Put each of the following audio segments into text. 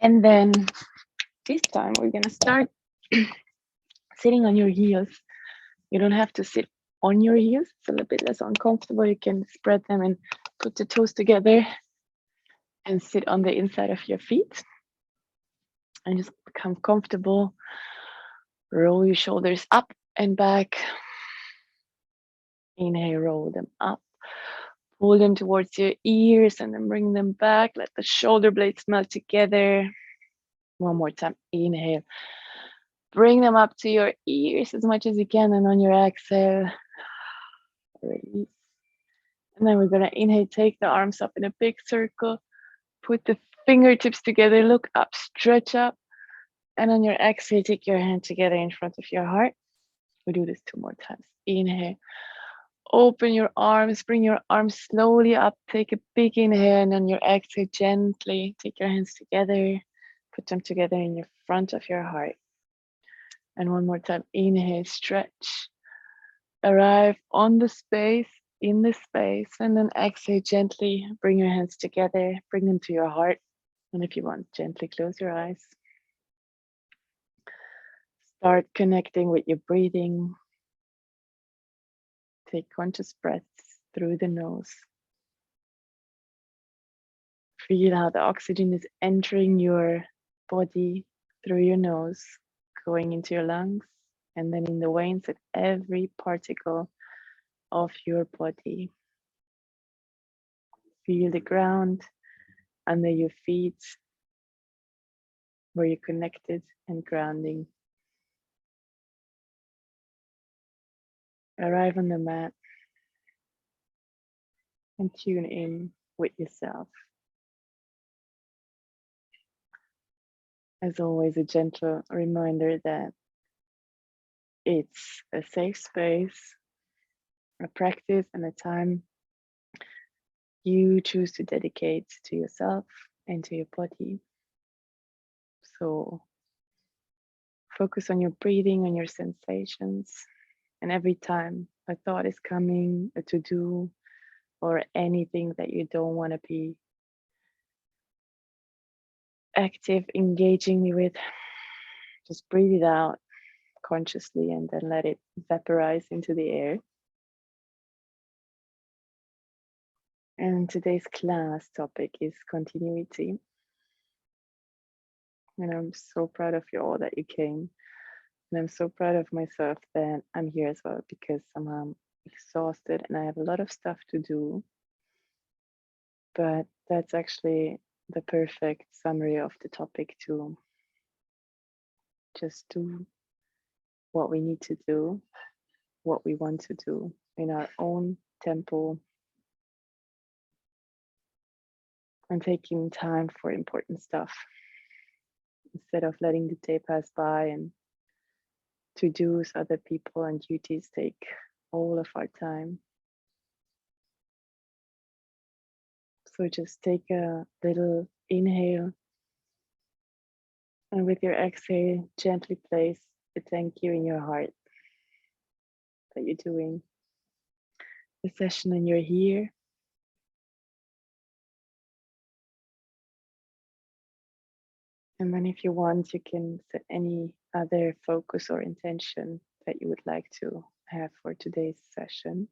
And then this time we're gonna start sitting on your heels. You don't have to sit on your heels. It's a little bit less uncomfortable. You can spread them and put the toes together and sit on the inside of your feet and just become comfortable. Roll your shoulders up and back. Inhale, roll them up. Pull them towards your ears and then bring them back. Let the shoulder blades melt together. One more time. Inhale. Bring them up to your ears as much as you can. And on your exhale, release. And then we're going to inhale, take the arms up in a big circle. Put the fingertips together. Look up, stretch up. And on your exhale, take your hand together in front of your heart. We do this 2 more times. Inhale. Open your arms, bring your arms slowly up, take a big inhale, and on your exhale, gently take your hands together, put them together in your front of your heart. And one more time, inhale, stretch, arrive on the space, in the space, and then exhale, gently bring your hands together, bring them to your heart. And if you want, gently close your eyes. Start connecting with your breathing. Take conscious breaths through the nose. Feel how the oxygen is entering your body through your nose, going into your lungs, and then in the veins at every particle of your body. Feel the ground under your feet, where you're connected and grounding. Arrive on the mat and tune in with yourself. As always, a gentle reminder that it's a safe space, a practice, and a time you choose to dedicate to yourself and to your body. So focus on your breathing, on your sensations, and every time a thought is coming, a to-do, or anything that you don't want to be active, engaging with, just breathe it out consciously and then let it vaporize into the air. And today's class topic is continuity. And I'm so proud of you all that you came. And I'm so proud of myself that I'm here as well, because I'm exhausted and I have a lot of stuff to do. But that's actually the perfect summary of the topic, to just do what we need to do, what we want to do in our own tempo, and taking time for important stuff instead of letting the day pass by and to-dos, other people and duties take all of our time. So just take a little inhale, and with your exhale, gently place a thank you in your heart that you're doing the session and you're here. And then if you want, you can set any other focus or intention that you would like to have for today's session.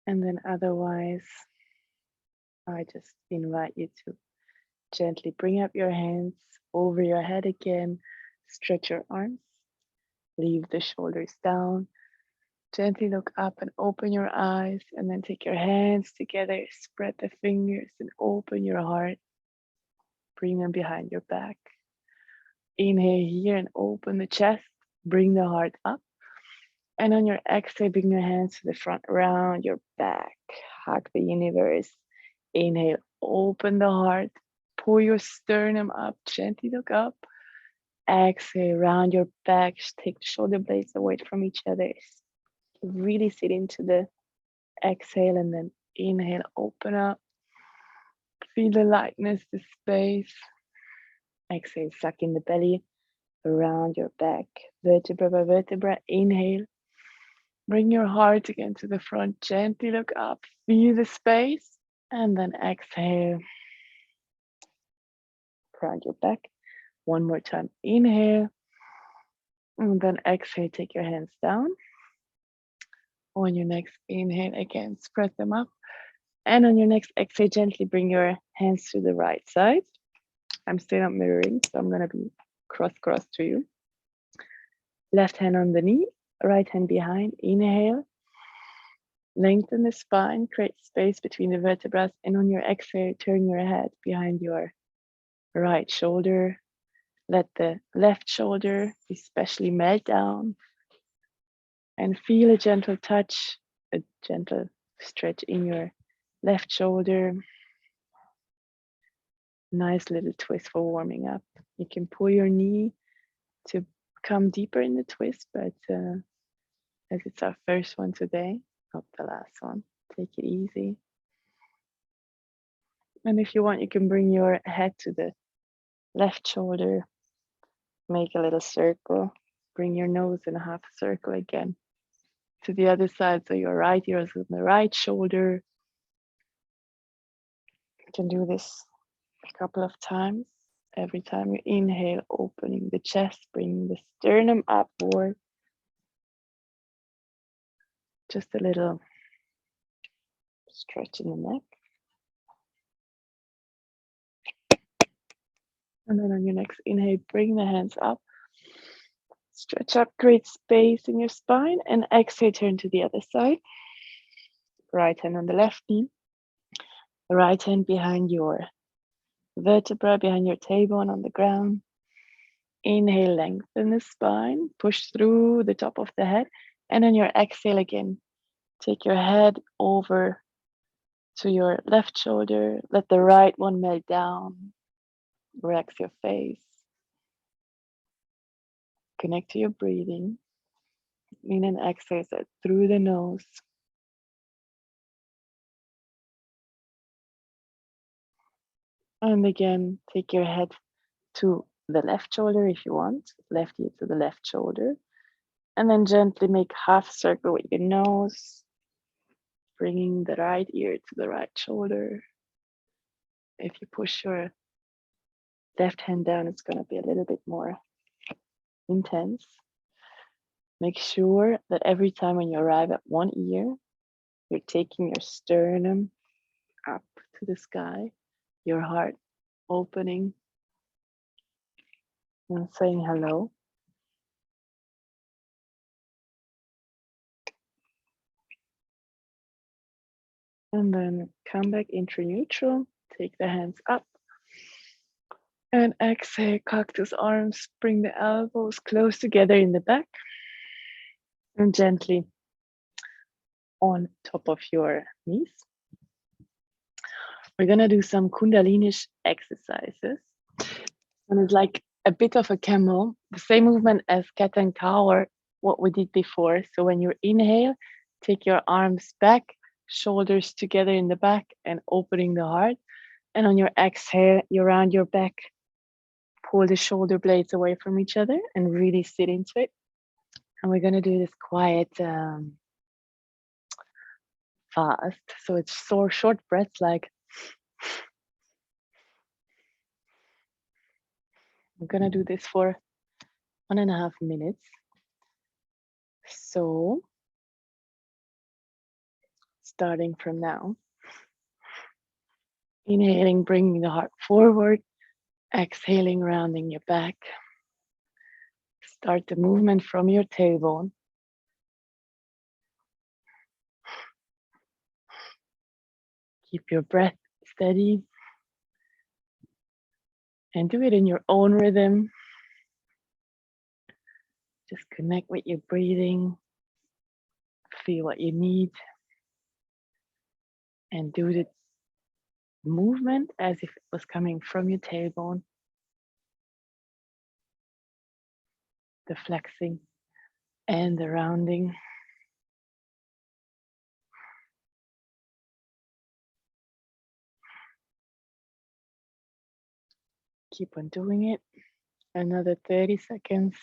And then otherwise, I just invite you to gently bring up your hands over your head again, stretch your arms, leave the shoulders down, gently look up and open your eyes, and then take your hands together, spread the fingers and open your heart, bring them behind your back. Inhale here and open the chest, bring the heart up. And on your exhale, bring your hands to the front, round your back, hug the universe. Inhale, open the heart, pull your sternum up, gently look up. Exhale, round your back, take the shoulder blades away from each other. Really sit into the exhale, and then inhale, open up. Feel the lightness, the space. Exhale, suck in the belly. around your back, vertebra by vertebra. Inhale. Bring your heart again to the front. Gently look up. Feel the space. And then exhale. Around your back. One more time. Inhale. And then exhale. Take your hands down. On your next inhale, again, spread them up. And on your next exhale, gently bring your hands to the right side. I'm still not mirroring, so I'm going to be cross to you. Left hand on the knee, right hand behind. Inhale. Lengthen the spine, create space between the vertebrae. And on your exhale, turn your head behind your right shoulder. Let the left shoulder especially melt down. And feel a gentle touch, a gentle stretch in your left shoulder. Nice little twist for warming up. You can pull your knee to come deeper in the twist, but as it's our first one today, not the last one, take it easy. And if you want, you can bring your head to the left shoulder, make a little circle, bring your nose in a half circle again to the other side. So your right ear is on the right shoulder. You can do this a couple of times. Every time you inhale, opening the chest, bringing the sternum upward. Just a little stretch in the neck. And then on your next inhale, bring the hands up. Stretch up, create space in your spine. And exhale, turn to the other side. Right hand on the left knee. Right hand behind your vertebra, behind your tailbone on the ground. Inhale, lengthen the spine. Push through the top of the head. And on your exhale again, take your head over to your left shoulder. Let the right one melt down. Relax your face. Connect to your breathing. In and exhale through the nose. And again, take your head to the left shoulder if you want. Left ear to the left shoulder. And then gently make half circle with your nose. Bringing the right ear to the right shoulder. If you push your left hand down, it's going to be a little bit more intense. Make sure that every time when you arrive at one ear, you're taking your sternum up to the sky, your heart opening and saying hello. And then come back into neutral, take the hands up. And exhale, cactus arms, bring the elbows close together in the back. And gently on top of your knees. We're gonna do some Kundalini exercises. And it's like a bit of a camel, the same movement as cat and cow or what we did before. So when you inhale, take your arms back, shoulders together in the back and opening the heart. And on your exhale, you round your back, pull the shoulder blades away from each other and really sit into it. And we're gonna do this quiet fast. So it's short breaths like I'm gonna do this for 1.5 minutes. So starting from now, inhaling, bringing the heart forward, exhaling, rounding your back. Start the movement from your tailbone. Keep your breath steady and do it in your own rhythm. Just connect with your breathing, feel what you need, and do the movement as if it was coming from your tailbone. The flexing and the rounding. Keep on doing it. Another 30 seconds.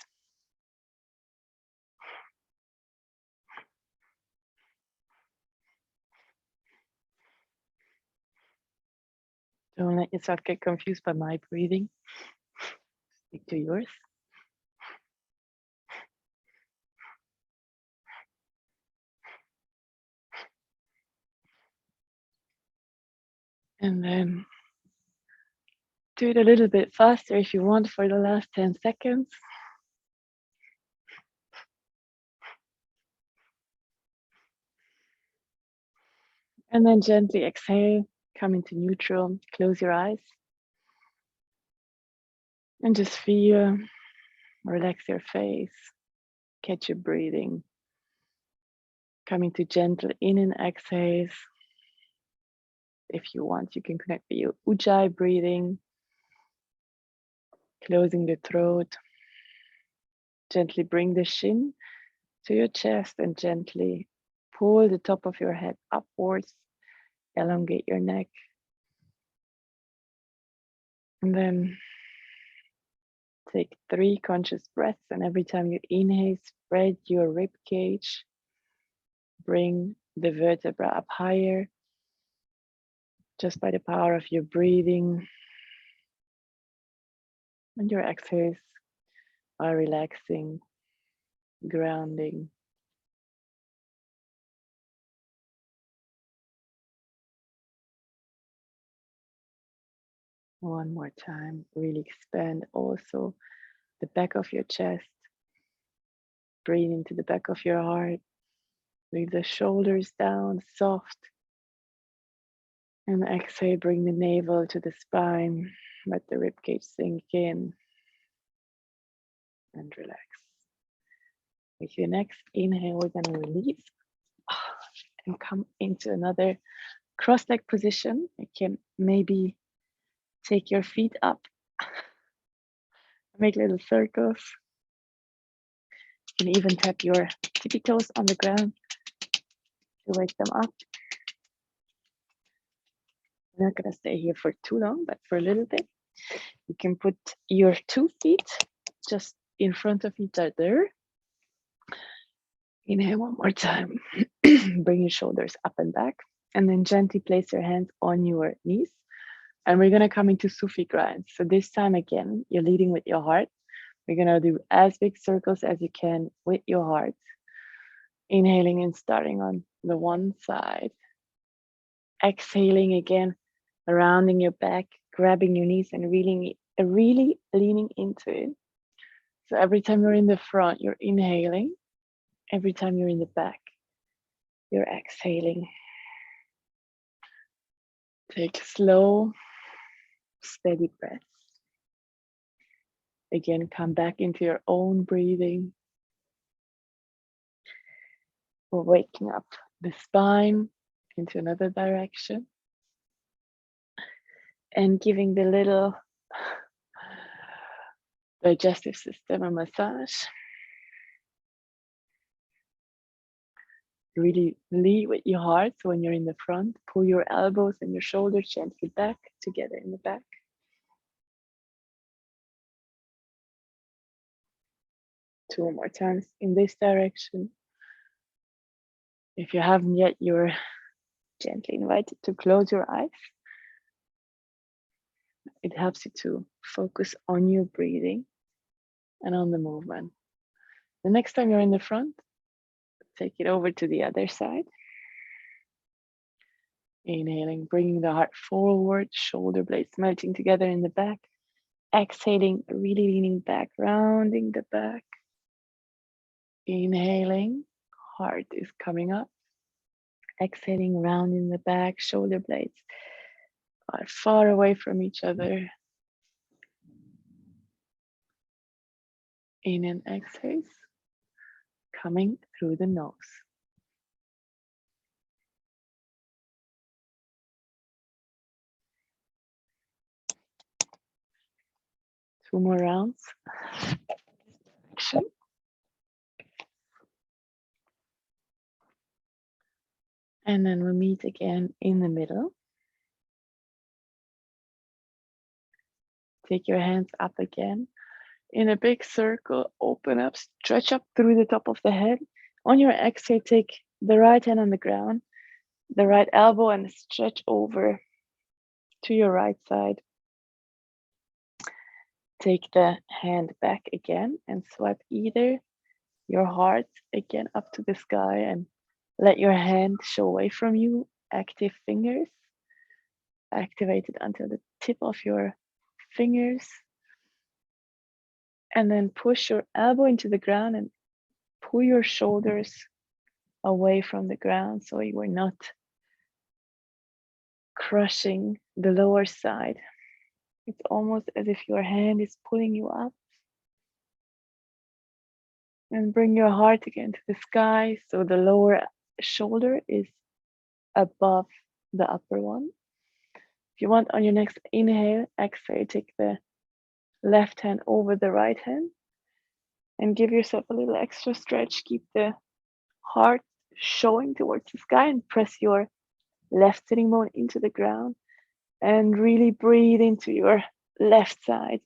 Don't let yourself get confused by my breathing. Stick to yours. And then do it a little bit faster if you want for the last 10 seconds. And then gently exhale, come into neutral, close your eyes. And just feel, relax your face, catch your breathing. Coming to gentle in and exhales. If you want, you can connect with your ujjayi breathing, closing the throat. Gently bring the shin to your chest and gently pull the top of your head upwards, elongate your neck. And then take 3 conscious breaths, and every time you inhale, spread your rib cage. Bring the vertebra up higher just by the power of your breathing. And your exhales are relaxing, grounding. One more time, really expand also the back of your chest. Breathe into the back of your heart. Leave the shoulders down, soft. And exhale, bring the navel to the spine. Let the ribcage sink in and relax. With your next inhale, we're going to release and come into another cross-leg position. You can maybe take your feet up, make little circles. You can even tap your tippy toes on the ground to wake them up. I'm not going to stay here for too long, but for a little bit. You can put your 2 feet just in front of each other. Inhale one more time. Bring your shoulders up and back, and then gently place your hands on your knees. And we're going to come into Sufi grind. So this time again, you're leading with your heart. We're going to do as big circles as you can with your heart. Inhaling and starting on the one side. Exhaling again, rounding your back, grabbing your knees and really leaning into it. So every time you're in the front, you're inhaling. Every time you're in the back, you're exhaling. Take slow, steady breaths. Again, come back into your own breathing. We're waking up the spine into another direction and giving the little digestive system a massage. Really lead with your heart. So when you're in the front, pull your elbows and your shoulders gently back together in the back. Two more times in this direction. If you haven't yet, you're gently invited to close your eyes. It helps you to focus on your breathing and on the movement. The next time you're in the front, take it over to the other side. Inhaling, bringing the heart forward, shoulder blades melting together in the back. Exhaling, really leaning back, rounding the back. Inhaling, heart is coming up. Exhaling, rounding the back, shoulder blades are far away from each other. In and exhale, coming through the nose. Two more rounds. Action. And then we'll meet again in the middle. Take your hands up again. in a big circle, open up, stretch up through the top of the head. On your exhale, take the right hand on the ground, the right elbow, and stretch over to your right side. Take the hand back again and swipe either your heart again up to the sky and let your hand show away from you. Active fingers, activated until the tip of your fingers. And then push your elbow into the ground and pull your shoulders away from the ground so you are not crushing the lower side. It's almost as if your hand is pulling you up. And bring your heart again to the sky so the lower shoulder is above the upper one. If you want, on your next inhale, exhale, take the left hand over the right hand and give yourself a little extra stretch. Keep the heart showing towards the sky and press your left sitting bone into the ground and really breathe into your left side,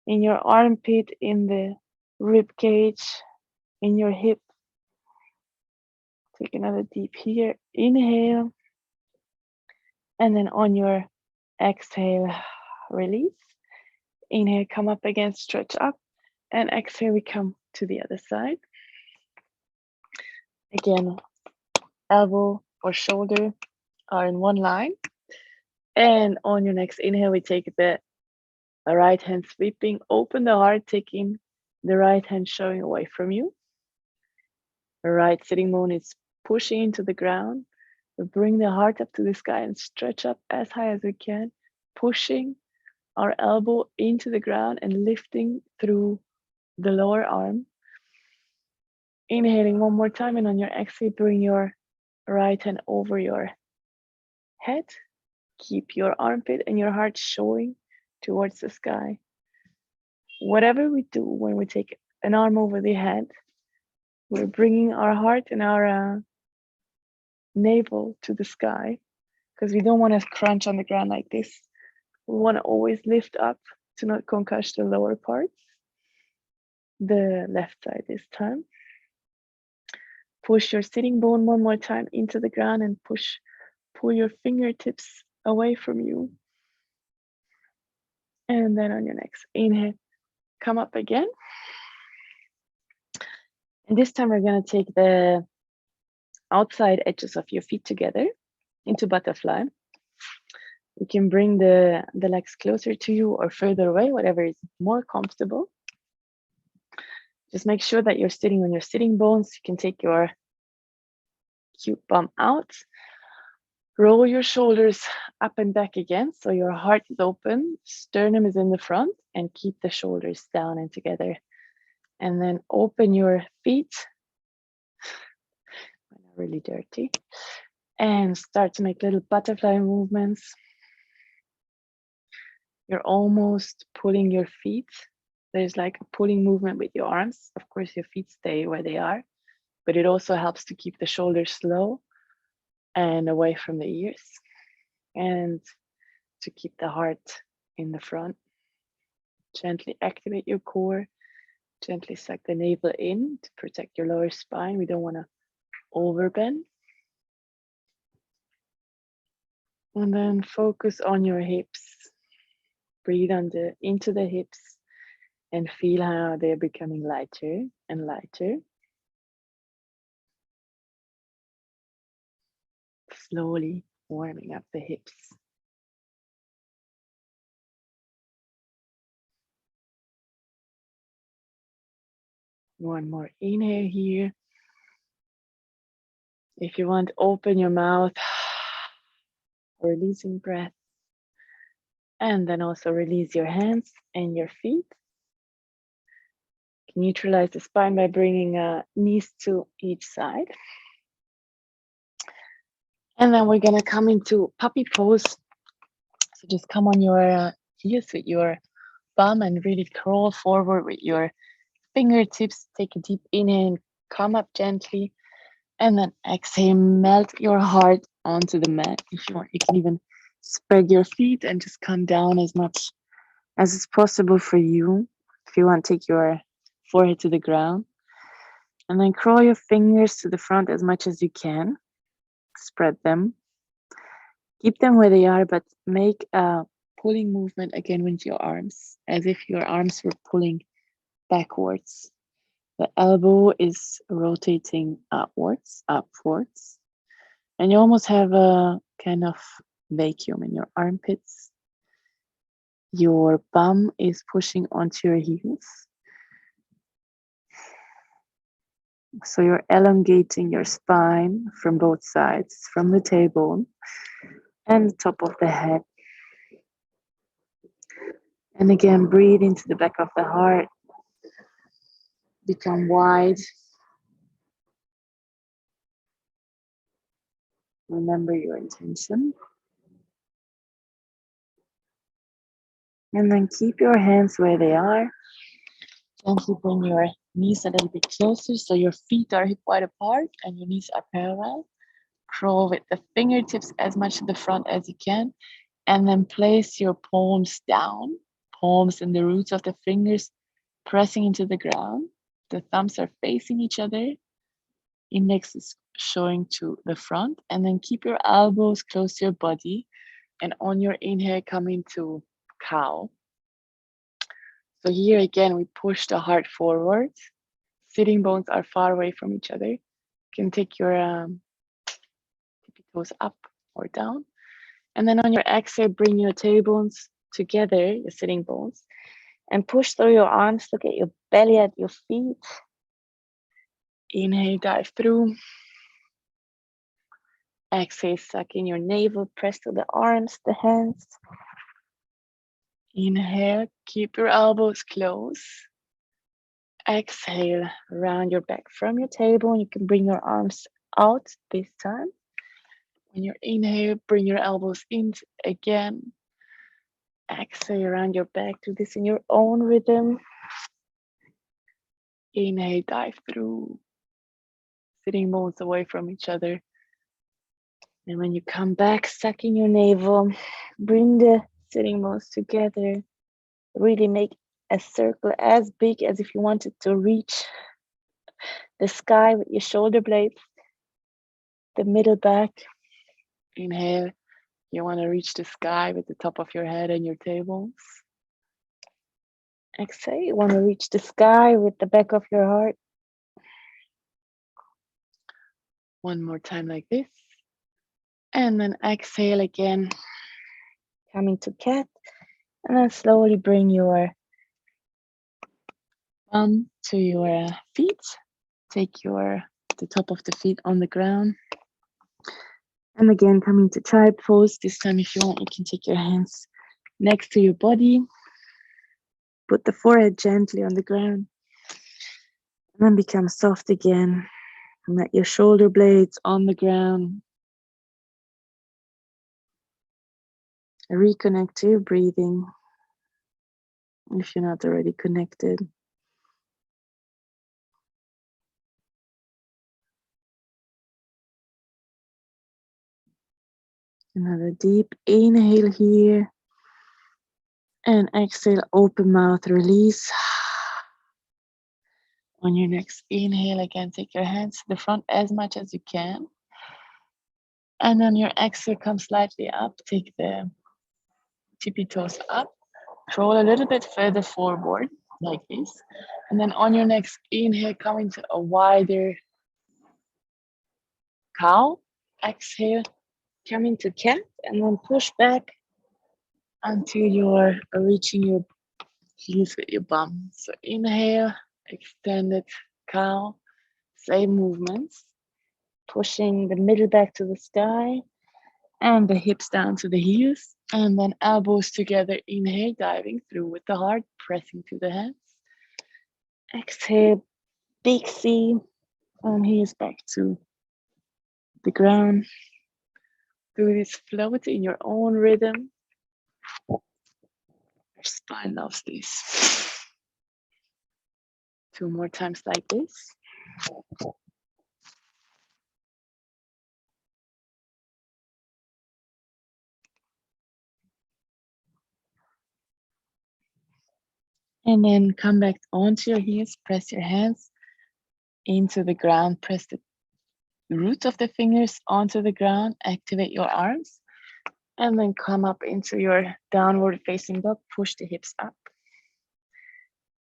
in your armpit, in the rib cage, in your hip. Take another deep here, inhale, and then on your exhale, release. Inhale, come up again, stretch up, and exhale, we come to the other side. Again, elbow or shoulder are in one line. And on your next inhale, we take the right hand sweeping, open the heart, taking the right hand showing away from you. The right sitting bone is pushing into the ground. We bring the heart up to the sky and stretch up as high as we can, pushing our elbow into the ground and lifting through the lower arm. Inhaling one more time, and on your exhale, bring your right hand over your head. Keep your armpit and your heart showing towards the sky. Whatever we do when we take an arm over the head, we're bringing our heart and our navel to the sky, because we don't want to crunch on the ground like this. We want to always lift up to not concuss the lower parts. The left side this time. Push your sitting bone one more time into the ground and pull your fingertips away from you. And then on your next inhale, come up again. And this time we're going to take the outside edges of your feet together into butterfly. You can bring the legs closer to you or further away, whatever is more comfortable. Just make sure that you're sitting on your sitting bones. You can take your cute bum out. Roll your shoulders up and back again, so your heart is open, sternum is in the front, and keep the shoulders down and together. And then open your feet, really dirty, and start to make little butterfly movements. You're almost pulling your feet. There's like a pulling movement with your arms. Of course, your feet stay where they are, but it also helps to keep the shoulders low and away from the ears, and to keep the heart in the front. Gently activate your core. Gently suck the navel in to protect your lower spine. We don't want to overbend. And then focus on your hips. Breathe into the hips and feel how they're becoming lighter and lighter. Slowly warming up the hips. One more inhale here. If you want, open your mouth, releasing breath. And then also release your hands and your feet. Neutralize the spine by bringing knees to each side. And then we're gonna come into puppy pose. So just come on your heels with your bum and really crawl forward with your fingertips. Take a deep inhale and come up gently. And then exhale, melt your heart onto the mat. If you want, you can even spread your feet and just come down as much as is possible for you. If you want, take your forehead to the ground and then crawl your fingers to the front as much as you can. Spread them. Keep them where they are, but make a pulling movement again with your arms, as if your arms were pulling backwards. The elbow is rotating upwards, upwards. And you almost have a kind of vacuum in your armpits. Your bum is pushing onto your heels. So you're elongating your spine from both sides, from the tailbone and the top of the head. And again, breathe into the back of the heart. Become wide. Remember your intention. And then keep your hands where they are. Gently bring your knees a little bit closer so your feet are hip wide apart and your knees are parallel. Crawl with the fingertips as much to the front as you can. And then place your palms down, palms and the roots of the fingers pressing into the ground. The thumbs are facing each other. Index is showing to the front. And then keep your elbows close to your body. And on your inhale, come into cow. So here again, we push the heart forward. Sitting bones are far away from each other. You can take your tippy toes up or down. And then on your exhale, bring your tailbones together, your sitting bones, and push through your arms. Look at your belly at your feet. Inhale, dive through. Exhale, suck in your navel, press to the arms, the hands. Inhale, keep your elbows close. Exhale, round your back from your tailbone. You can bring your arms out this time. When you inhale, bring your elbows in again. Exhale, around your back. Do this in your own rhythm. Inhale, dive through. Sitting bones away from each other. And when you come back, suck in your navel. Bring the sitting bones together. Really make a circle as big as if you wanted to reach the sky with your shoulder blades. The middle back. Inhale. You want to reach the sky with the top of your head and your tailbones. Exhale, you want to reach the sky with the back of your heart. One more time like this. And then exhale again. Coming to cat. And then slowly bring your bum to your feet. Take the top of the feet on the ground. And again, coming to child pose. This time, if you want, you can take your hands next to your body. Put the forehead gently on the ground. And then become soft again. And let your shoulder blades on the ground. Reconnect to your breathing. If you're not already connected. Another deep inhale here. And exhale, open mouth, release. On your next inhale, again, take your hands to the front as much as you can. And on your exhale, come slightly up. Take the tippy toes up. Crawl a little bit further forward, like this. And then on your next inhale, come into a wider cow. Exhale, come into cat. And then push back until you're reaching your heels with your bum. So inhale, extended cow, same movements, pushing the middle back to the sky and the hips down to the heels, and then elbows together. Inhale, diving through with the heart, pressing to the hands. Exhale, big C, and heels back to the ground. Do this float in your own rhythm. Your spine loves this. 2 more times like this. And then come back onto your heels, press your hands into the ground, press the root of the fingers onto the ground, activate your arms, and then come up into your downward facing dog, push the hips up.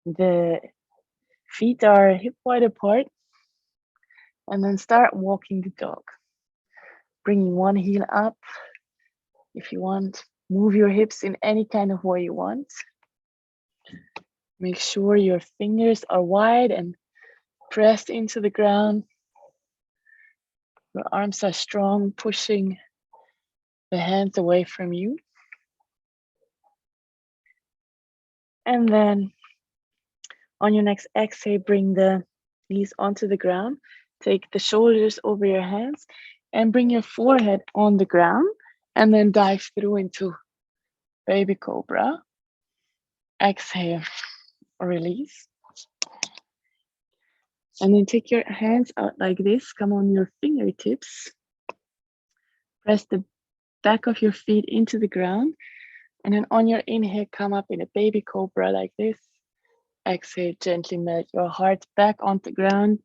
The feet are hip wide apart, and then start walking the dog. Bringing one heel up. If you want, move your hips in any kind of way you want. Make sure your fingers are wide and pressed into the ground. Your arms are strong, pushing the hands away from you. And then on your next exhale, bring the knees onto the ground. Take the shoulders over your hands and bring your forehead on the ground, and then dive through into baby cobra. Exhale, release. And then take your hands out like this. Come on your fingertips. Press the back of your feet into the ground. And then on your inhale, come up in a baby cobra like this. Exhale, gently melt your heart back onto the ground.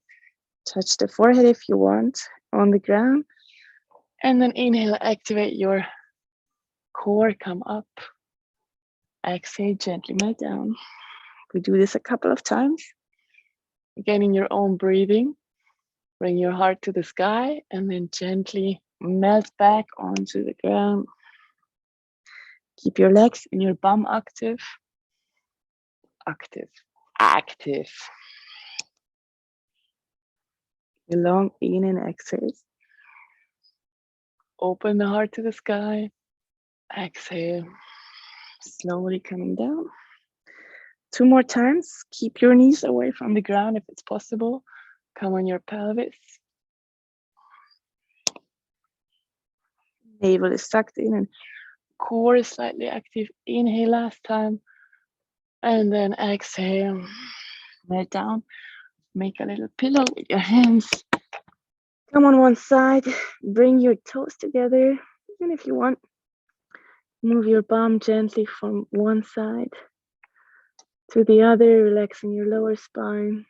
Touch the forehead if you want on the ground. And then inhale, activate your core, come up. Exhale, gently melt down. We do this a couple of times. Again, in your own breathing, bring your heart to the sky and then gently melt back onto the ground. Keep your legs and your bum active. Active. Active. Long in and exhale. Open the heart to the sky. Exhale. Slowly coming down. 2 more times. Keep your knees away from the ground if it's possible. Come on your pelvis. Navel is sucked in and core is slightly active. Inhale last time. And then exhale. Melt down. Make a little pillow with your hands. Come on one side. Bring your toes together. And if you want, move your bum gently from one side to the other, relaxing your lower spine.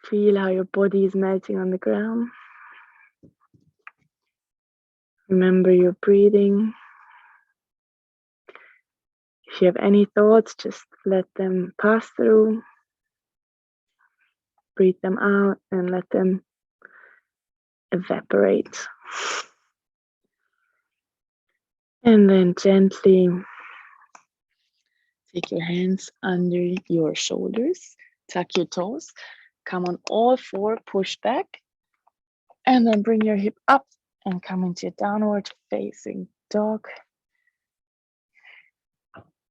Feel how your body is melting on the ground. Remember your breathing. If you have any thoughts, just let them pass through. Breathe them out and let them evaporate. And then gently take your hands under your shoulders, tuck your toes, come on all four, push back, and then bring your hip up and come into a downward facing dog.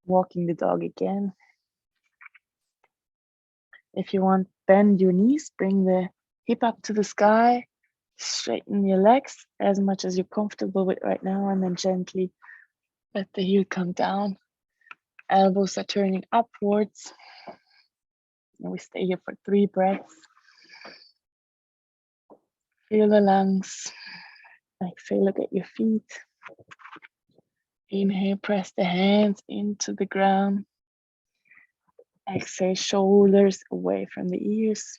Walking the dog again. If you want, bend your knees, bring the hip up to the sky, straighten your legs as much as you're comfortable with right now, and then gently let the heel come down. Elbows are turning upwards. And we stay here for 3 breaths. Feel the lungs. Exhale, look at your feet. Inhale, press the hands into the ground. Exhale, shoulders away from the ears.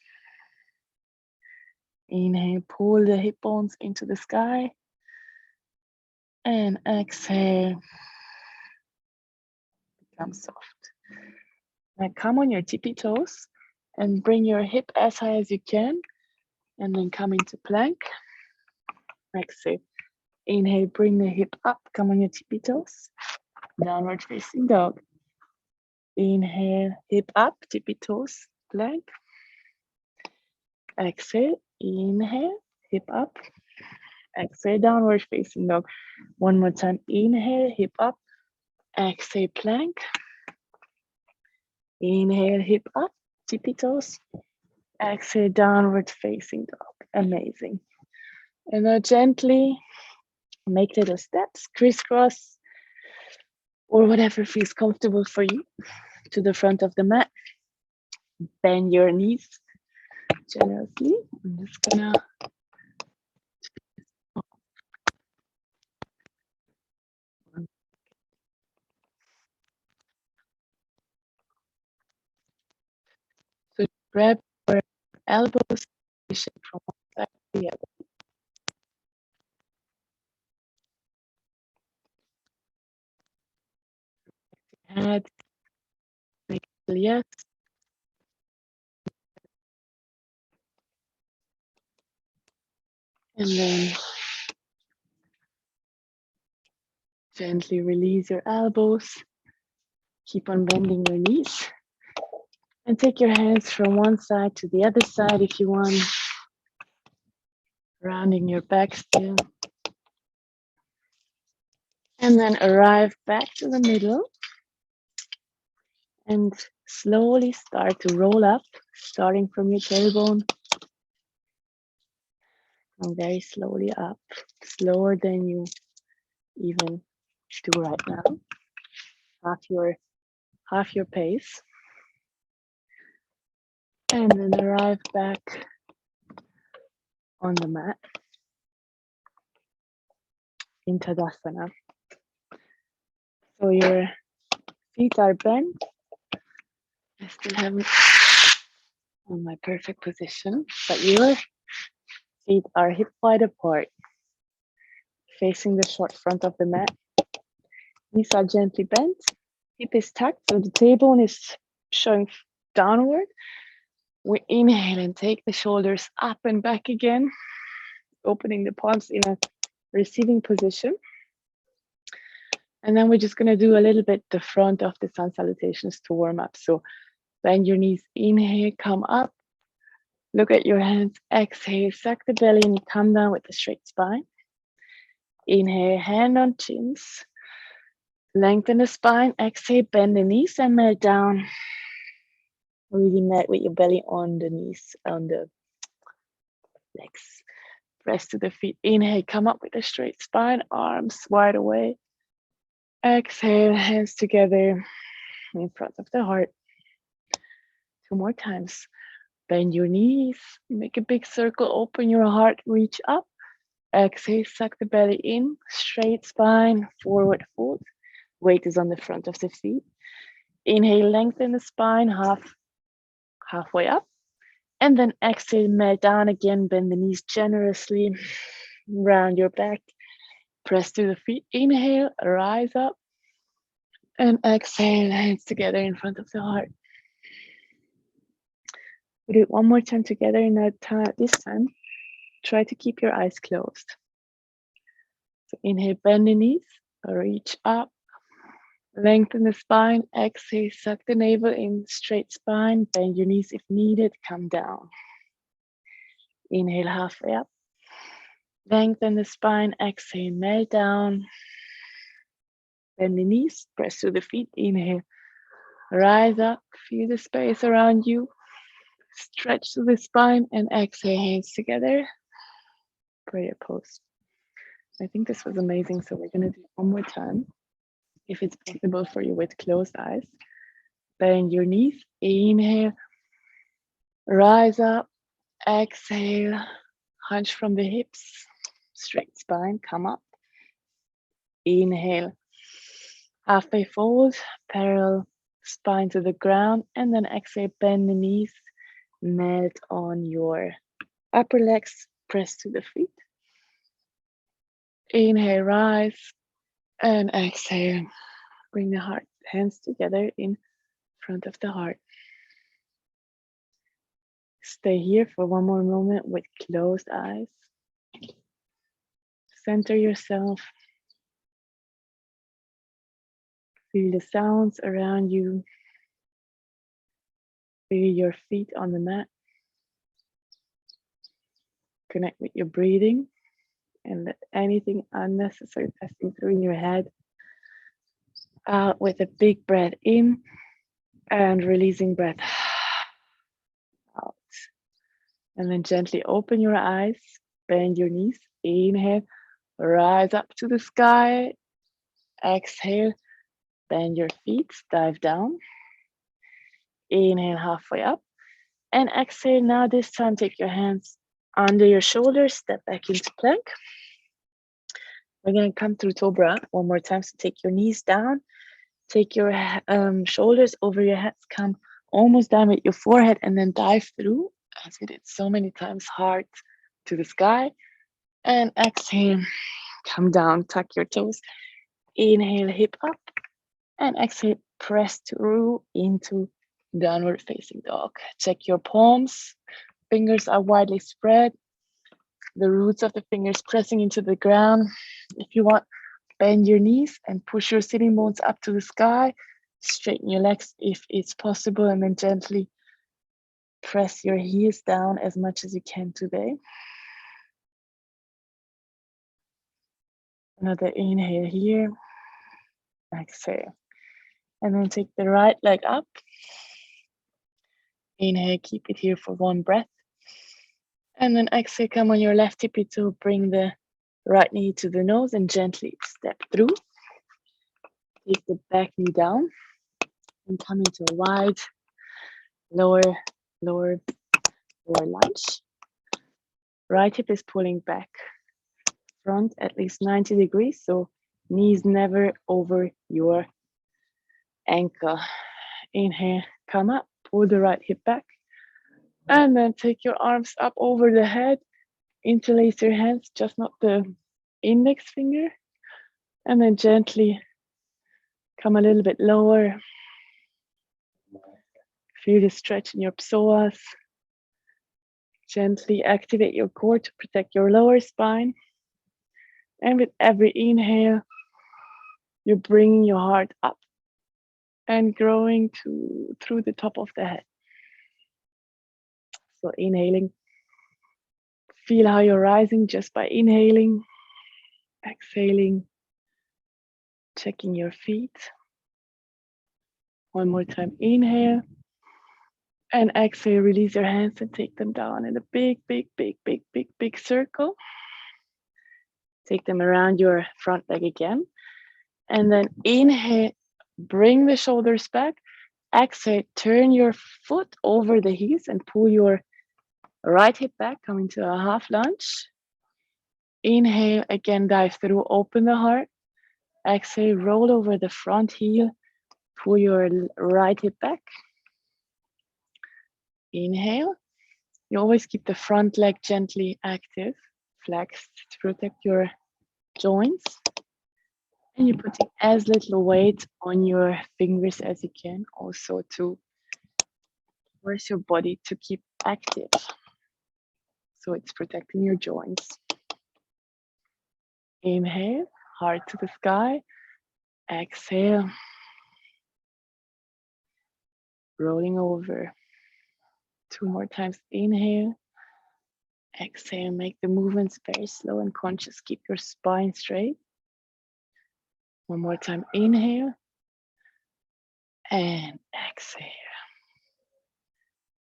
Inhale, pull the hip bones into the sky. And exhale, become soft. Now come on your tippy toes and bring your hip as high as you can. And then come into plank. Exhale. Inhale, bring the hip up, come on your tippy toes. Downward facing dog. Inhale, hip up, tippy toes, plank. Exhale, inhale, hip up. Exhale, downward facing dog. One more time, inhale, hip up. Exhale, plank. Inhale, hip up, tippy toes. Exhale, downward facing dog. Amazing. And now gently make little steps, crisscross, or whatever feels comfortable for you, to the front of the mat. Bend your knees generously. I'm just gonna Grab your elbows from one side to the other. Head, make it yes. And then gently release your elbows. Keep on bending your knees. And take your hands from one side to the other side if you want. Rounding your back still. And then arrive back to the middle. And slowly start to roll up, starting from your tailbone. And very slowly up, slower than you even do right now. Half your pace. And then arrive back on the mat in Tadasana. So your feet are bent. I still haven't on my perfect position, but your feet are hip wide apart, facing the short front of the mat. Knees are gently bent. Hip is tucked, so the tailbone is showing downward. We inhale and take the shoulders up and back again, opening the palms in a receiving position. And then we're just going to do a little bit the front of the sun salutations to warm up. So bend your knees, inhale, come up. Look at your hands, exhale, suck the belly and come down with a straight spine. Inhale, hand on chins. Lengthen the spine, exhale, bend the knees and melt down. Really melt with your belly on the knees, on the legs. Press to the feet. Inhale, come up with a straight spine, arms wide away. Exhale, hands together in front of the heart. 2 more times. Bend your knees, make a big circle, open your heart, reach up. Exhale, suck the belly in, straight spine, forward fold. Weight is on the front of the feet. Inhale, lengthen the spine, halfway up. And then exhale, melt down again, bend the knees generously, round your back, press to the feet. Inhale, rise up. And exhale, hands together in front of the heart. We do it one more time together. And this time, try to keep your eyes closed. So inhale, bend the knees, reach up, lengthen the spine, exhale, suck the navel in, straight spine, bend your knees if needed, come down. Inhale, halfway up, lengthen the spine, exhale, melt down, bend the knees, press to the feet, inhale, rise up, feel the space around you, stretch to the spine, and exhale, hands together, prayer pose. I think this was amazing, so we're gonna do it one more time. If it's possible for you with closed eyes, bend your knees, inhale, rise up, exhale, hunch from the hips, straight spine, come up, inhale, halfway fold, parallel spine to the ground, and then exhale, bend the knees, melt on your upper legs, press to the feet. Inhale, rise, and exhale, bring the heart, hands together in front of the heart. Stay here for one more moment with closed eyes. Center yourself. Feel the sounds around you. Feel your feet on the mat. Connect with your breathing and let anything unnecessary passing through in your head out with a big breath in and releasing breath out. And then gently open your eyes, bend your knees, inhale, rise up to the sky, exhale, bend your feet, dive down, inhale halfway up, and exhale. Now this time take your hands under your shoulders, step back into plank. We're going to come through Cobra one more time, so take your knees down, take your shoulders over your heads, come almost down with your forehead, and then dive through as we did so many times, heart to the sky. And exhale, come down, tuck your toes. Inhale, hip up, and exhale, press through into downward facing dog. Check your palms, fingers are widely spread, the roots of the fingers pressing into the ground. If you want, bend your knees and push your sitting bones up to the sky. Straighten your legs if it's possible, and then gently press your heels down as much as you can today. Another inhale here. Exhale. And then take the right leg up. Inhale, keep it here for one breath. And then exhale, come on your left tippy toe, bring the right knee to the nose and gently step through. Take the back knee down and come into a wide lower lunge. Right hip is pulling back, front at least 90 degrees, so knees never over your ankle. Inhale, come up, pull the right hip back, and then take your arms up over the head, interlace your hands, just not the index finger, and then gently come a little bit lower. Feel the stretch in your psoas. Gently activate your core to protect your lower spine. And with every inhale, you're bringing your heart up and growing through the top of the head. So inhaling, feel how you're rising just by inhaling, exhaling, checking your feet. One more time, inhale, and exhale, release your hands and take them down in a big circle. Take them around your front leg again. And then inhale, bring the shoulders back. Exhale, turn your foot over the heels and pull your right hip back, come into a half lunge. Inhale, again, dive through, open the heart. Exhale, roll over the front heel, pull your right hip back. Inhale. You always keep the front leg gently active, flexed to protect your joints. And you're putting as little weight on your fingers as you can, also to force your body to keep active. So it's protecting your joints. Inhale, heart to the sky. Exhale, rolling over. 2 more times. Inhale. Exhale, make the movements very slow and conscious. Keep your spine straight. 1 more time. Inhale. And exhale.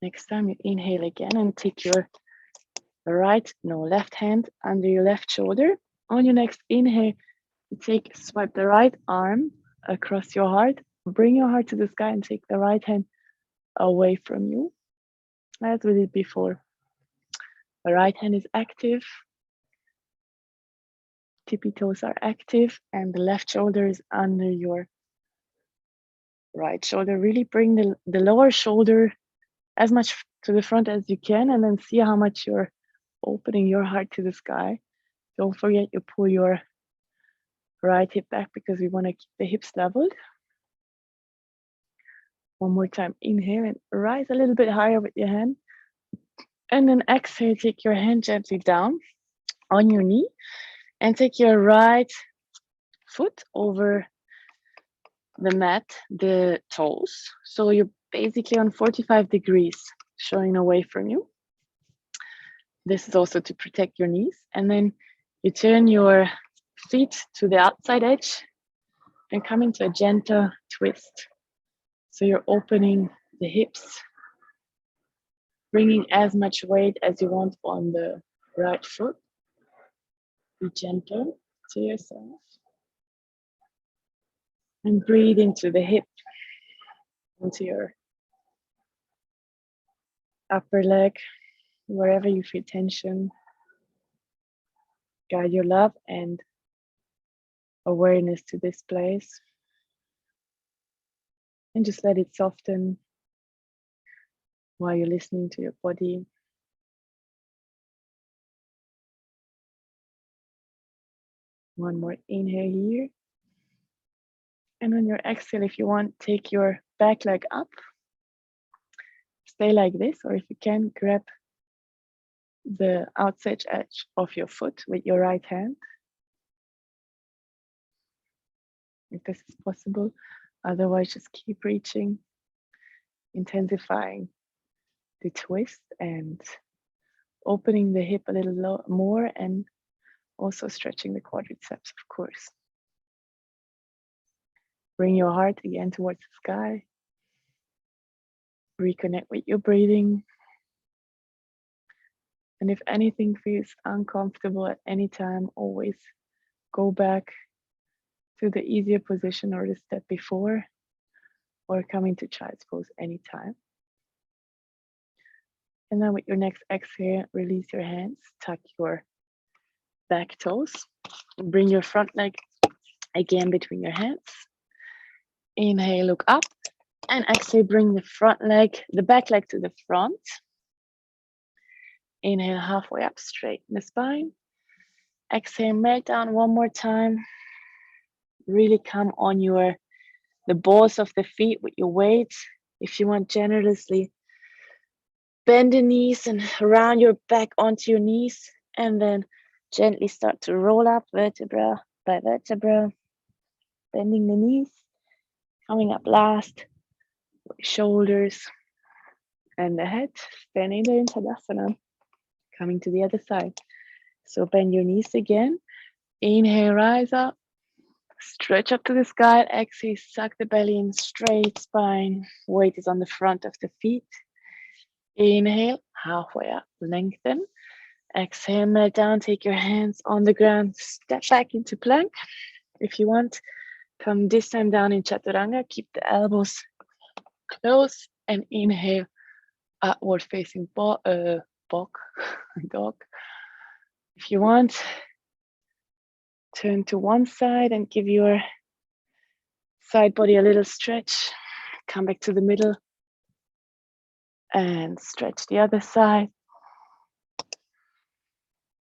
Next time you inhale again and take your left hand under your left shoulder. On your next inhale, you swipe the right arm across your heart. Bring your heart to the sky and take the right hand away from you, as we did before. The right hand is active, tippy toes are active, and the left shoulder is under your right shoulder. Really bring the lower shoulder as much to the front as you can, and then see how much you're opening your heart to the sky. Don't forget you pull your right hip back because we want to keep the hips leveled. 1 more time, inhale and rise a little bit higher with your hand. And then exhale, take your hand gently down on your knee and take your right foot over the mat, the toes. So you're basically on 45 degrees, showing away from you. This is also to protect your knees. And then you turn your feet to the outside edge and come into a gentle twist. So you're opening the hips, bringing as much weight as you want on the right foot. Be gentle to yourself. And breathe into the hip, into your upper leg, wherever you feel tension. Guide your love and awareness to this place. And just let it soften while you're listening to your body. One more inhale here. And on your exhale, if you want, take your back leg up. Stay like this, or if you can, grab the outside edge of your foot with your right hand, if this is possible. Otherwise, just keep reaching, intensifying the twist and opening the hip a little more, and also stretching the quadriceps, of course. Bring your heart again towards the sky. Reconnect with your breathing. And if anything feels uncomfortable at any time, always go back to the easier position or the step before, or come into child's pose anytime. And then with your next exhale, release your hands, tuck your back toes, bring your front leg again between your hands. Inhale, look up, and exhale, bring the back leg to the front. Inhale, halfway up, straighten the spine. Exhale, melt down one more time. Really come on the balls of the feet with your weight. If you want, generously bend the knees and round your back onto your knees, and then gently start to roll up vertebra by vertebra, bending the knees, coming up last with shoulders and the head, standing there in Tadasana, coming to the other side. So bend your knees again. Inhale, rise up, stretch up to the sky. Exhale, suck the belly in, straight spine. Weight is on the front of the feet. Inhale, halfway up, lengthen. Exhale, melt down, take your hands on the ground, step back into plank. If you want, come this time down in Chaturanga, keep the elbows close, and inhale, upward facing dog. If you want, turn to one side and give your side body a little stretch. Come back to the middle and stretch the other side.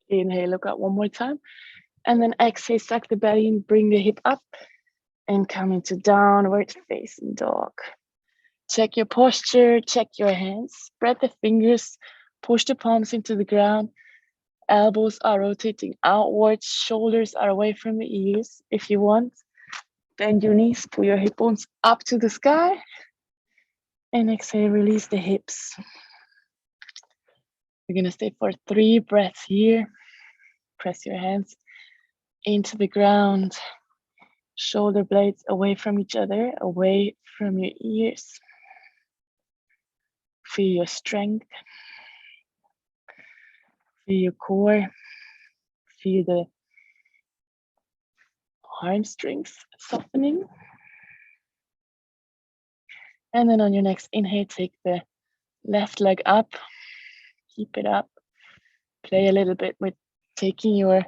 Inhale, look up one more time. And then exhale, suck the belly and bring the hip up and come into downward facing dog. Check your posture, check your hands, spread the fingers, push the palms into the ground. Elbows are rotating outwards, shoulders are away from the ears. If you want, bend your knees, pull your hip bones up to the sky. And exhale, release the hips. We're gonna stay for 3 breaths here. Press your hands into the ground. Shoulder blades away from each other, away from your ears. Feel your strength. Feel your core. Feel the hamstrings softening. And then on your next inhale, take the left leg up. Keep it up. Play a little bit with taking your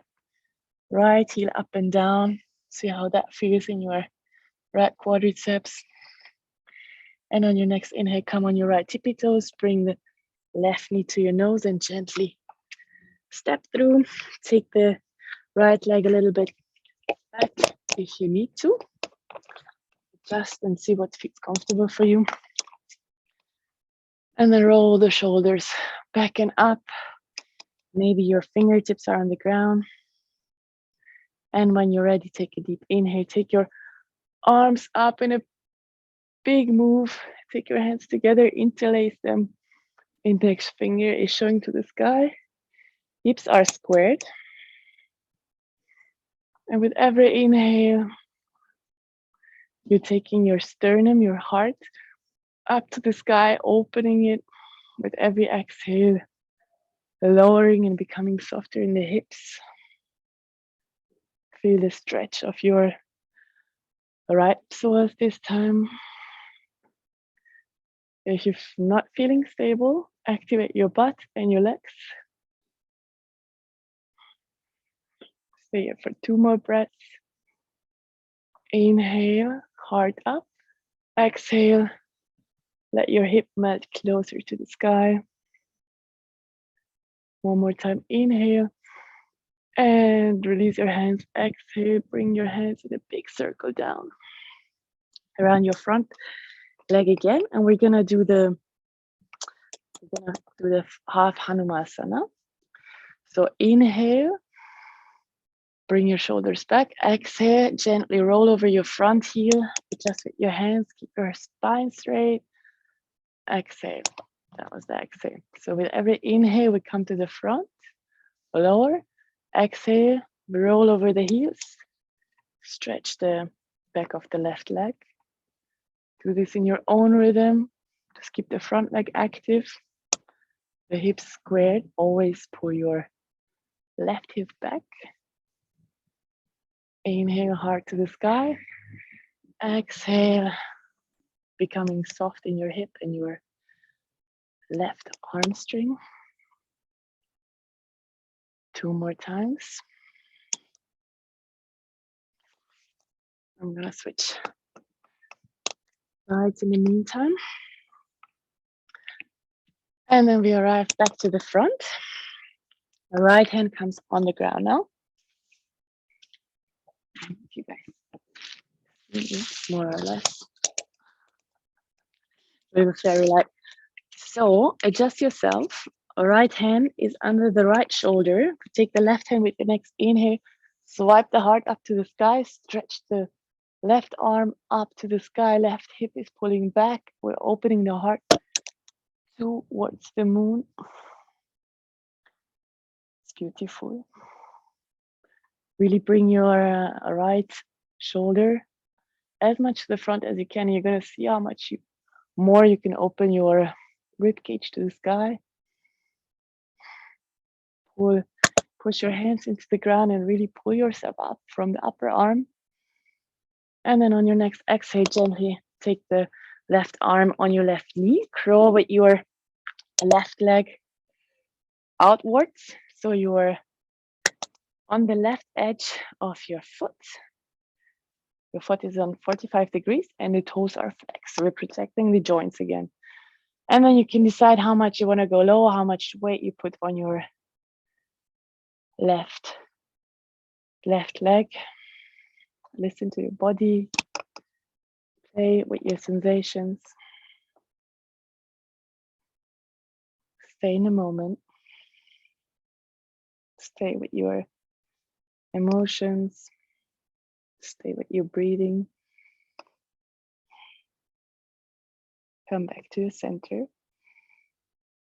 right heel up and down. See how that feels in your right quadriceps. And on your next inhale, come on your right tippy toes. Bring the left knee to your nose and gently step through. Take the right leg a little bit back if you need to. Adjust and see what feels comfortable for you. And then roll the shoulders back and up. Maybe your fingertips are on the ground. And when you're ready, take a deep inhale. Take your arms up in a big move. Take your hands together, interlace them. Index finger is showing to the sky. Hips are squared. And with every inhale, you're taking your sternum, your heart, up to the sky, opening it. With every exhale, lowering and becoming softer in the hips. Feel the stretch of your right psoas this time. If you're not feeling stable, activate your butt and your legs. Stay here for 2 more breaths. Inhale, heart up. Exhale, Let your hip melt closer to the sky. One more time, inhale. And release your hands, exhale, bring your hands in a big circle down around your front leg again. And we're gonna do the half Hanumasana. So inhale, bring your shoulders back, exhale, gently roll over your front heel, adjust with your hands, keep your spine straight, exhale. That was the exhale. So with every inhale, we come to the front, lower, exhale, roll over the heels, stretch the back of the left leg. Do this in your own rhythm. Just keep the front leg active, the hips squared. Always pull your left hip back. Inhale, heart to the sky. Exhale, becoming soft in your hip and your left arm string. 2 more times. I'm gonna switch sides in the meantime. And then we arrive back to the front. The right hand comes on the ground now. You guys, more or less. Little fairy light. So adjust yourself. Right hand is under the right shoulder. Take the left hand with the next inhale. Swipe the heart up to the sky. Stretch the left arm up to the sky. Left hip is pulling back. We're opening the heart towards the moon. It's beautiful. Really bring your right shoulder as much to the front as you can. You're gonna see how much more you can open your rib cage to the sky. Push your hands into the ground and really pull yourself up from the upper arm. And then on your next exhale, gently take the left arm on your left knee. Crawl with your left leg outwards. So you're on the left edge of your foot. Your foot is on 45 degrees and the toes are flexed. So we're protecting the joints again. And then you can decide how much you want to go low, how much weight you put on your left leg. Listen to your body. Play with your sensations. Stay in the moment. Stay with your emotions. Stay with your breathing. Come back to your center.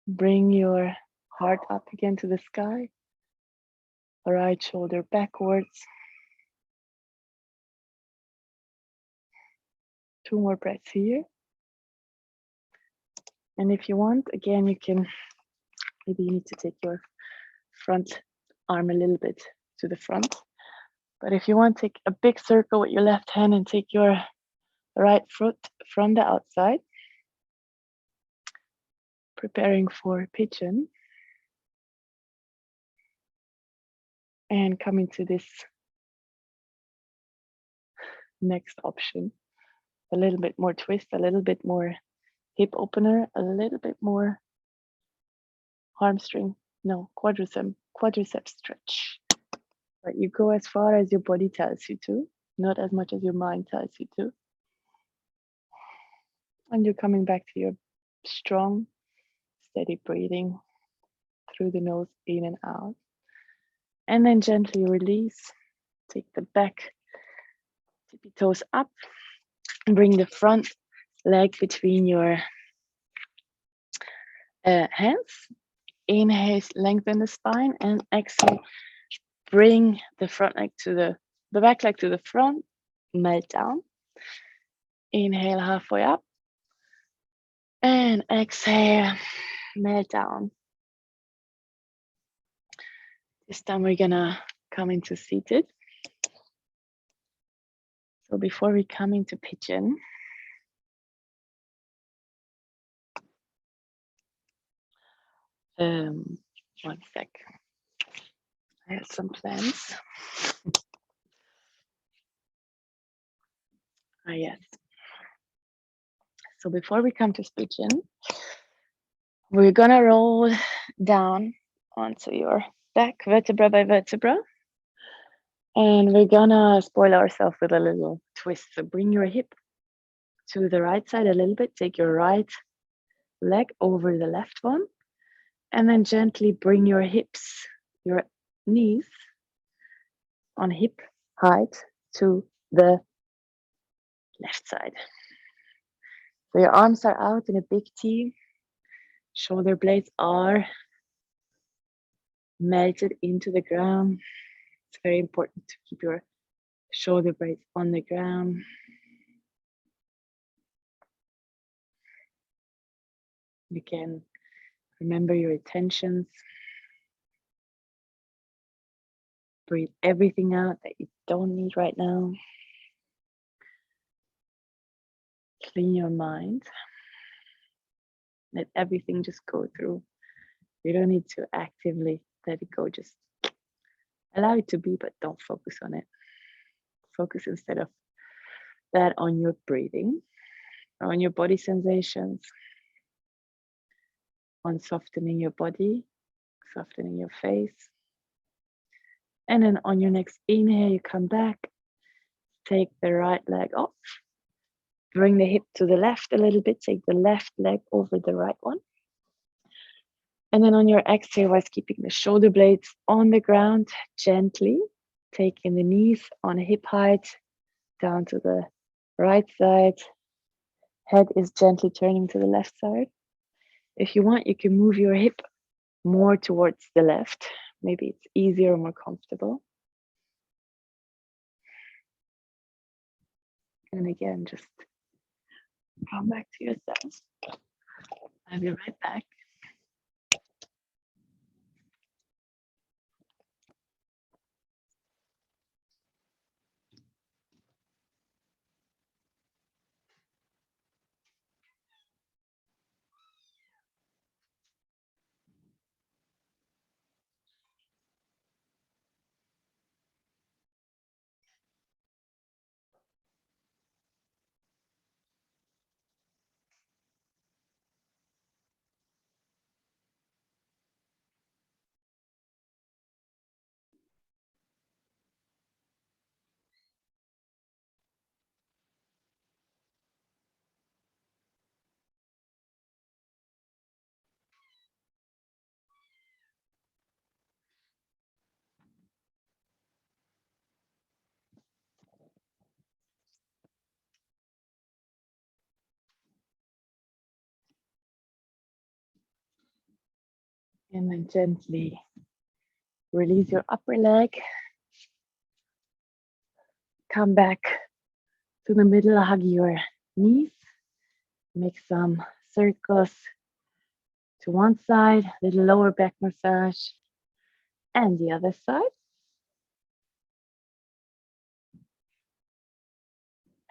Bring your heart up again to the sky. Right shoulder backwards. 2 more breaths here. And if you want, again, you can, maybe you need to take your front arm a little bit to the front. But if you want, take a big circle with your left hand and take your right foot from the outside. Preparing for pigeon. And coming to this next option. A little bit more twist, a little bit more hip opener, a little bit more hamstring, no, quadricep stretch. But you go as far as your body tells you to, not as much as your mind tells you to. And you're coming back to your strong, steady breathing through the nose, in and out. And then gently release. Take the back tippy toes up. And bring the front leg between your hands. Inhale, lengthen the spine, and exhale, bring the front leg to the back leg to the front, melt down. Inhale halfway up, and exhale, melt down. This time we're gonna come into seated. So before we come into pigeon, one sec. I have some plans. Yes. So before we come to split chin, we're gonna roll down onto your back, vertebra by vertebra. And we're gonna spoil ourselves with a little twist. So bring your hip to the right side a little bit. Take your right leg over the left one. And then gently bring your hips, your knees on hip height to the left side. So your arms are out in a big T. Shoulder blades are melted into the ground. It's very important to keep your shoulder blades on the ground. You can remember your intentions. Breathe everything out that you don't need right now. Clean your mind. Let everything just go through. You don't need to actively let it go. Just allow it to be, but don't focus on it. Focus instead of that on your breathing, on your body sensations, on softening your body, softening your face. And then on your next inhale, you come back, take the right leg off, bring the hip to the left a little bit, take the left leg over the right one. And then on your exhale, whilst keeping the shoulder blades on the ground, gently taking the knees on hip height down to the right side. Head is gently turning to the left side. If you want, you can move your hip more towards the left. Maybe it's easier or more comfortable. And again, just come back to yourself. I'll be right back. And then gently release your upper leg. Come back to the middle, hug your knees. Make some circles to one side, little lower back massage, and the other side.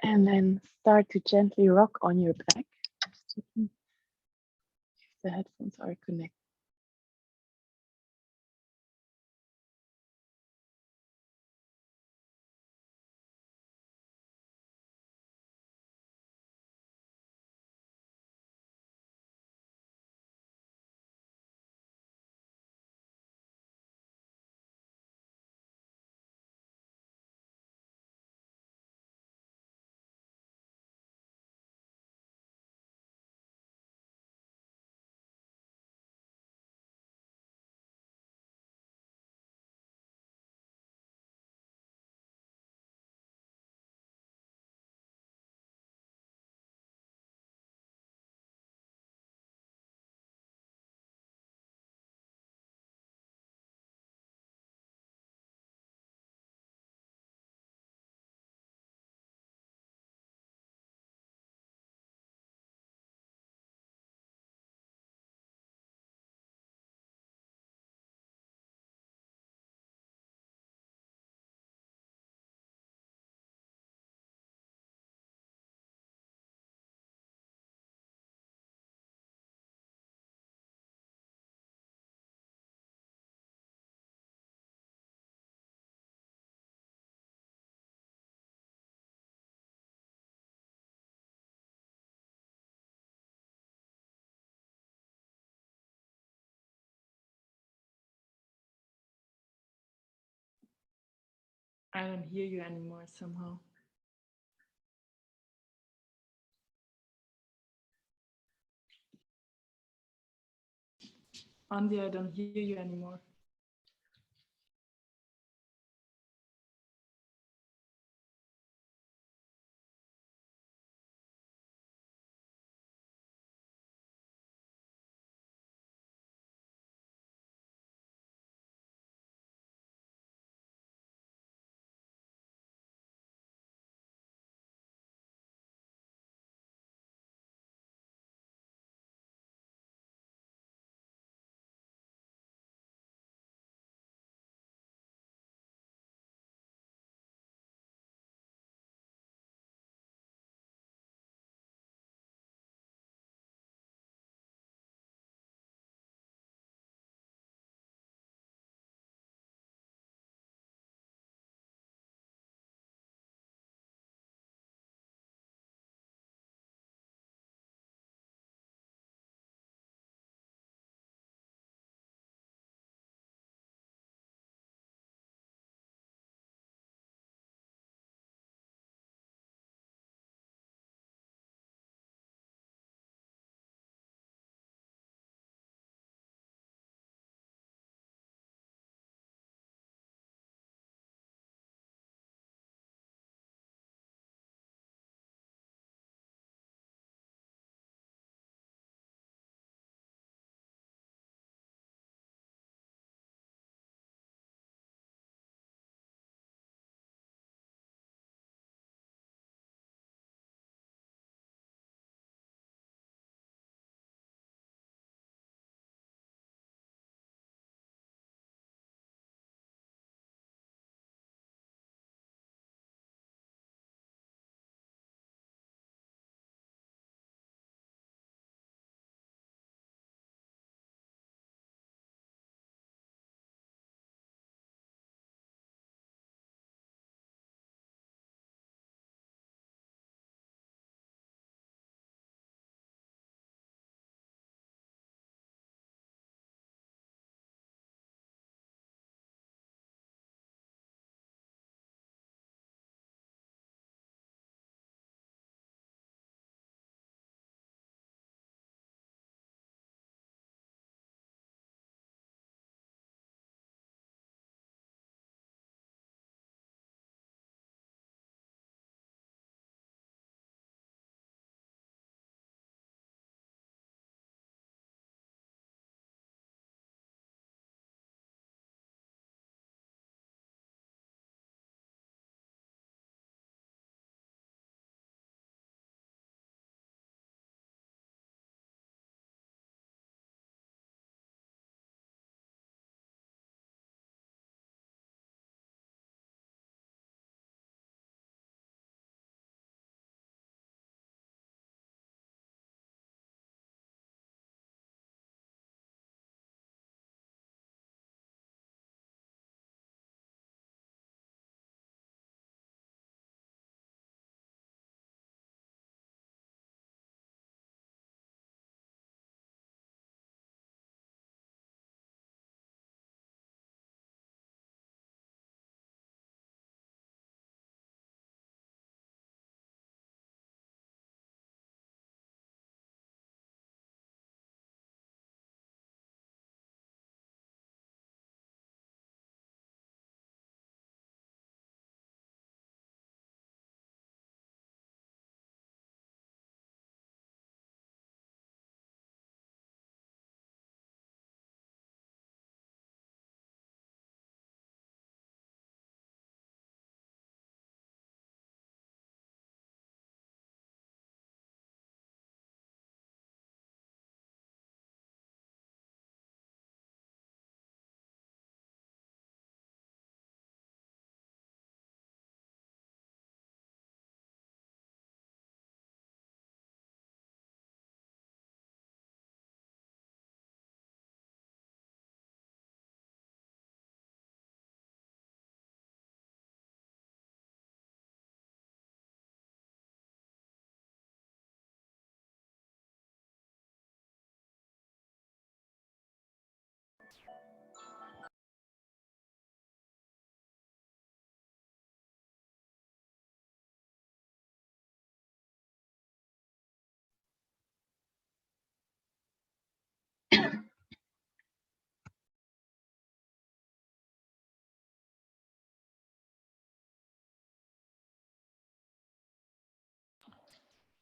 And then start to gently rock on your back. Just checking if the headphones are connected. I don't hear you anymore somehow. Andy, I don't hear you anymore.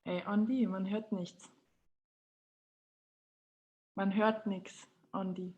Ey, Andi, man hört nichts. Man hört nichts, Andi.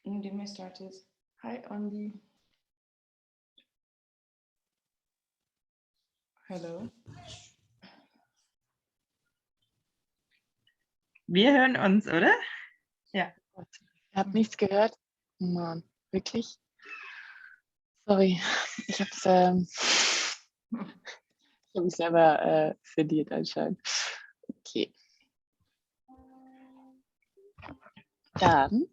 indem ihr startet. Hi, Andi. Hello. Wir hören uns, oder? Ja. Ich habe nichts gehört. Mann, wirklich? Sorry, ich habe mich selber verliert anscheinend. Okay. Dann